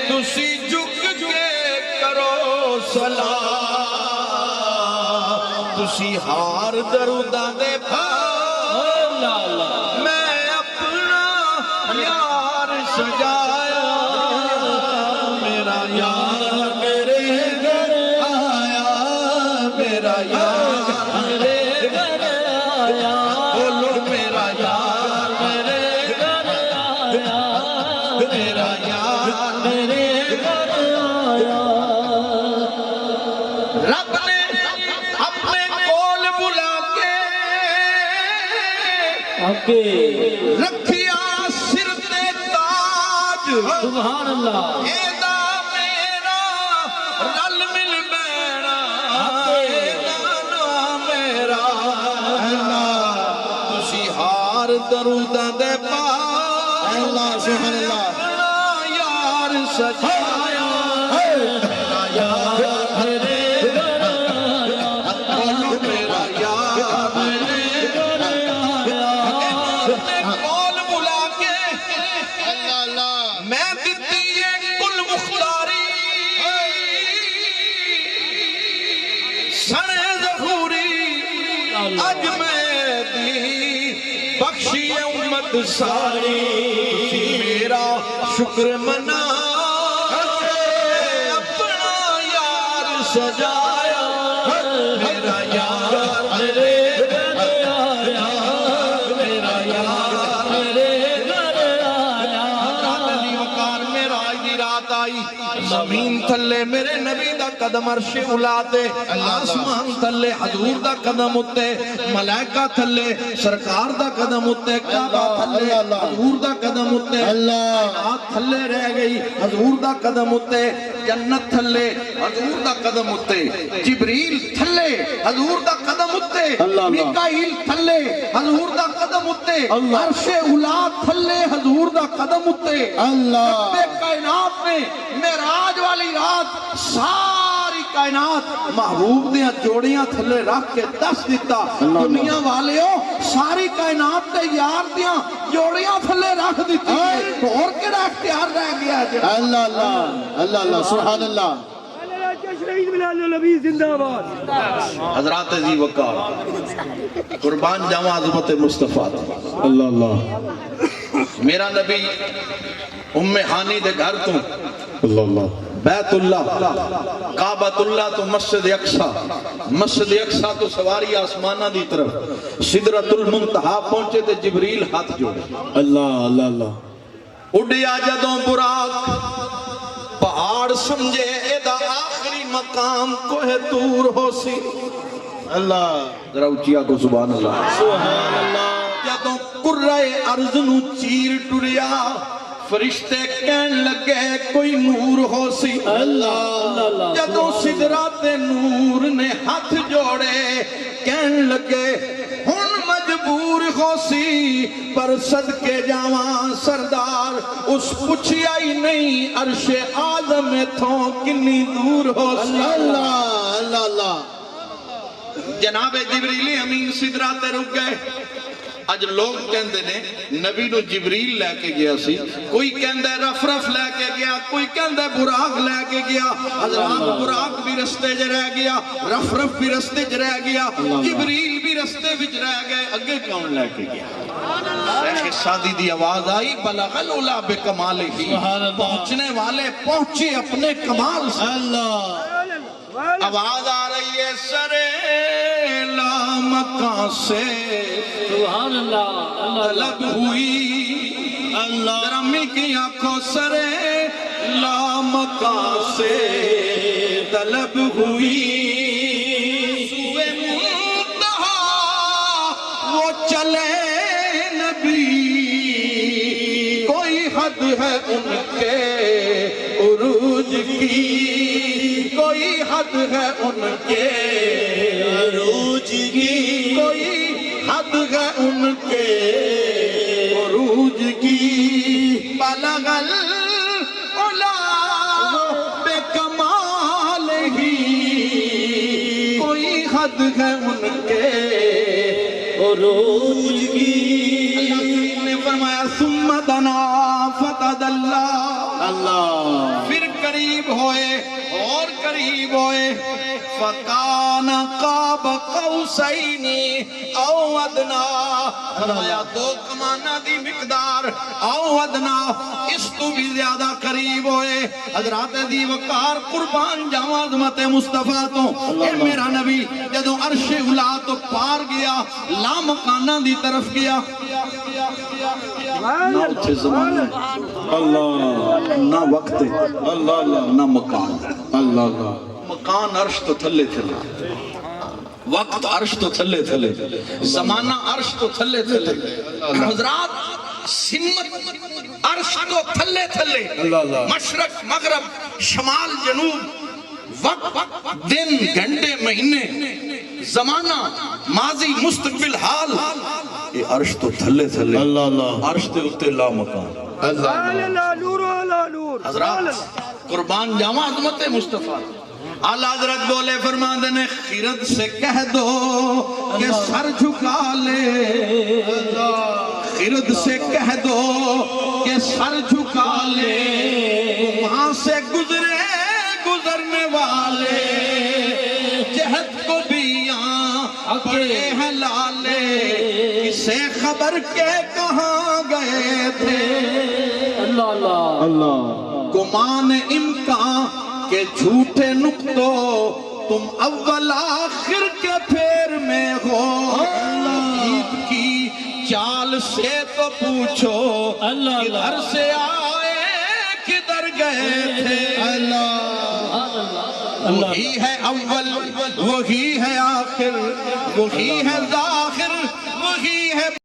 تسی جھک کے کرو سلام تسی ہار دروداں دے میں اپنا یار سجایا میرا یار میرے گھر آیا میرا یار میرے گھر آیا بولو میرا یار میرے گھر آیا میرا یار میرے گھر آیا رب نے اپنے کول بلا کے رکھیا سر تے تاج سبحان اللہ ایدا میرا رل مل بینا ایدا نام میرا تسی ہار دروداں دے پاس اللہ سبحان اللہ یار سجایا میرا یار میرے گھر آیا بولو میرا یار میرے گھر آیا اپنے کول بلا کے اللہ اللہ میں دیتی ہے کل مختاری سن ظہوری اج میں دی بخشی امت ساری تسی میرا شکر منا اپنا یار سجایا میرا یار میرے گھر آیا میرا یار میرے گھر آیا علی وقار میرا دی رات آئی زمین تھلے میرے نبی دا قدم عرش اولا تے آسمان تھلے حضور دا قدم اتے ملائکہ تھلے سرکار دا قدم اتے کعبہ تھلے حضور دا قدم اتے کائنات تھلے رہ گئی حضور دا قدم اتے جنت تھلے حضور دا قدم اتے جبریل تھلے حضور دا قدم اتے میکائیل تھلے حضور دا قدم اتے عرش اولا تھلے حضور دا قدم اتے رب کائنات میں معراج والی رات ساری کائنات محبوب دیاں جوڑیاں تھلے رکھ کے دس دیتا دنیا والیوں ساری کائنات تے یار دیاں جوڑیاں تھلے رکھ دیتی اور کیڑا اختیار رہ گیا اللہ اللہ اللہ اللہ سبحان اللہ شہید بلال نبی زندہ آباد حضرات عزیز وقار قربان جاواں عظمت مصطفیٰ اللہ اللہ میرا نبی ام ہانی دے گھر تو اللہ اللہ بیت اللہ کعبۃ اللہ تو مسجد اقصی تو سواری آسمانہ دی طرف سدرۃ المنتہا پہنچے تے جبریل ہاتھ جوڑے اللہ اللہ اللہ اڈیا جدوں براق پہاڑ سمجھے ایدہ آخری مقام کوہ تور ہو سی اللہ ذرا اچھیا کو سبحان اللہ سبحان اللہ جدوں قرائے ارض نو چیر ٹریا فرشتے کہن لگے کوئی نور ہو سی اللہ جدوں سدرات نور نے ہاتھ جوڑے کہن لگے ہن مجبور ہو سی پر صدقے جاواں سردار اس پوچھیا ہی نہیں عرش آدم تھوں کنی دور ہو سی اللہ اللہ اللہ جناب جبریل امین سدرات رک گئے اج لوگ کہندے نے نبی نو جبریل لے کے گیا سی کوئی کہندہ رف لے کے گیا کوئی کہندہ براق لے کے گیا حضرات براق بھی رستے جے رہ گیا رف بھی رستے جے رہ گیا جبریل بھی رستے وچ رہ گئے اگے کون لے کے گیا شیخ سادی دی آواز آئی بلغ العلا بکمالہ پہنچنے والے پہنچے اپنے کمال سے اللہ آواز آ رہی ہے سرے لامکان سے سبحان اللہ طلب ہوئی اللہ ذرا مل کی آنکھوں سرے لامکان سے طلب ہوئی سوئے منتہا وہ چلے نبی کوئی حد ہے ان کے عروج کی کوئی حد ہے ان کے عروج کی کوئی حد ہے ان کے عروج کی بلغ العلا بکمال ہی کوئی حد ہے ان کے عروج کی اللہ نے فرمایا ثم دنا فتدلّا قریب ہوئے اور قریب ہوئے فَكَانَ قَابَ قَوْسَيْنِ أَوْ أَدْنَىٰ فرمایا دو کمانہ دی مقدار او ادنا اس تو بھی زیادہ قریب ہوئے حضرات دی وقار قربان جاواں عظمت مصطفیٰ تو اے میرا نبی جدو عرش اولا تو پار گیا لامکانہ دی طرف گیا نہ اٹھے زمانے اللہ نہ وقت اللہ اللہ نہ مکان اللہ اللہ مکان عرش تو تھلے تھلے وقت عرش تو تھلے تھلے زمانہ عرش تو تھلے تھلے حضرات سمت عرش تو تھلے تھلے مشرق مغرب شمال جنوب وقت دن گھنٹے مہینے زمانہ ماضی مستقبل حال یہ عرش تو تھلے تھلے عرش تے اتے لا مکان حضرات قربان جاواں عظمت مصطفیٰ اعلیٰ حضرت بولے فرماندے نے خیرت سے کہہ دو کہ سر جھکا لے خیرت سے کہہ دو کہ سر جھکا لے وہاں سے گزرے گزرنے والے جہد کو بھی یہاں پڑے ہیں لالے کسے خبر کے کہاں گئے تھے اللہ اللہ اللہ گمان امکان کہ جھوٹے نقطو تم اول آخر کے پھیر میں ہو عید کی چال سے تو پوچھو کدھر سے آئے کدھر گئے تھے وہی ہے اول وہی ہے آخر وہی ہے ظاہر وہی ہے